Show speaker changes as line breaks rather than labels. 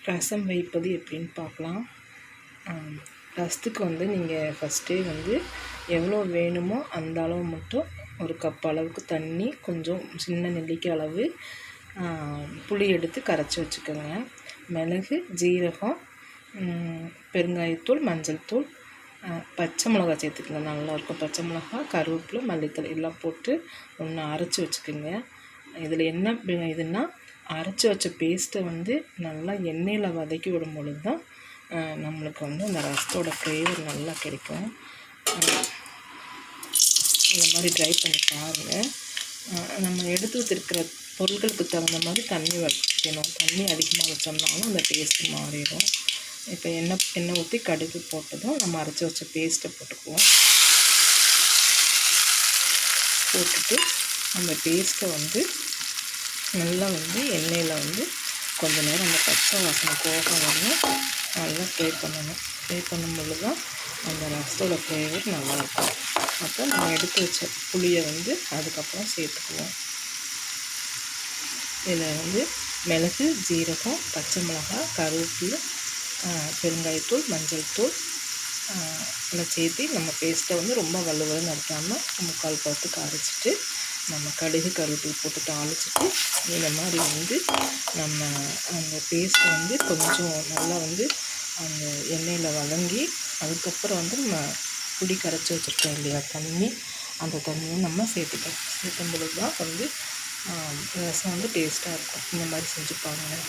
ரசம் வைப்பது எப்படின்னு பார்க்கலாம். ரசத்துக்கு வந்து நீங்கள் ஃபஸ்ட்டே வந்து எவ்வளோ வேணுமோ அந்த அளவு மட்டும் ஒரு கப் அளவுக்கு தண்ணி, கொஞ்சம் சின்ன நெல்லிக்காய் அளவு புளி எடுத்து கரைச்சி வச்சுக்கோங்க. மிளகு, ஜீரகம், பெருங்காயத்தூள், மஞ்சள் தூள், பச்சை மிளகா சேர்த்துக்கங்க, நல்லாயிருக்கும். பச்சை மிளகா, கருவேப்பிலை, மல்லித்தழை எல்லாம் போட்டு ஒன்று அரைச்சி வச்சுக்கோங்க. இதில் என்ன இதுன்னா, அரைச்சி வச்ச பேஸ்ட்டை வந்து நல்லா எண்ணெயில் வதக்கி விடும் பொழுது தான் நம்மளுக்கு வந்து அந்த ரசத்தோட ஃப்ளேவர் நல்லா கிடைக்கும். இந்த மாதிரி ட்ரை பண்ணி பாருங்கள். நம்ம எடுத்து வச்சுருக்கிற பொருட்களுக்கு தகுந்த மாதிரி தண்ணி வைக்கணும். தண்ணி அதிகமாக வச்சோம்னாலும் அந்த டேஸ்ட்டு மாறிடும். இப்போ எண்ணெய் ஊற்றி கடுகு போட்டதும் நம்ம அரைச்சி வச்ச பேஸ்ட்டை போட்டுக்குவோம். போட்டுட்டு அந்த பேஸ்ட்டை வந்து நல்லா வந்து எண்ணெயில் வந்து கொஞ்சம் நேரம் அந்த பச்சை வாசனை போக வரணும், நல்லா ஃப்ரை பண்ணணும். ஃப்ரை பண்ணும்பொழுது தான் அந்த ரசத்தோட ஃப்ளேவர் நல்லாயிருக்கும். அப்போ நம்ம எடுத்து வச்ச புளியை வந்து அதுக்கப்புறம் சேர்த்துக்குவோம். இதில் வந்து மிளகு, ஜீரகம், பச்சை மிளகாய், கருவேப்பிலை, பெருங்காயத்தூள், மஞ்சள் தூள் எல்லாம் சேர்த்து நம்ம பேஸ்ட்டை வந்து ரொம்ப வலுவலுன்னு அரைக்காமல் முக்கால் பதத்துக்கு அரைச்சிட்டு நம்ம கடுகு, கருவேப்பிலை போட்டு தாளிச்சிட்டு இந்த மாதிரி வந்து நம்ம அந்த பேஸ்ட்டை வந்து கொஞ்சம் நல்லா வந்து அந்த எண்ணெயில் வதங்கி அதுக்கப்புறம் வந்து நம்ம புளி கரைச்சி வச்சுருக்கோம் இல்லையா தண்ணி, அந்த தண்ணியை நம்ம சேர்த்துக்கணும். சேர்க்கும் பொழுது தான் வந்து ரசம் வந்து டேஸ்ட்டாக இருக்கும். இந்த மாதிரி செஞ்சு பாருங்கள்.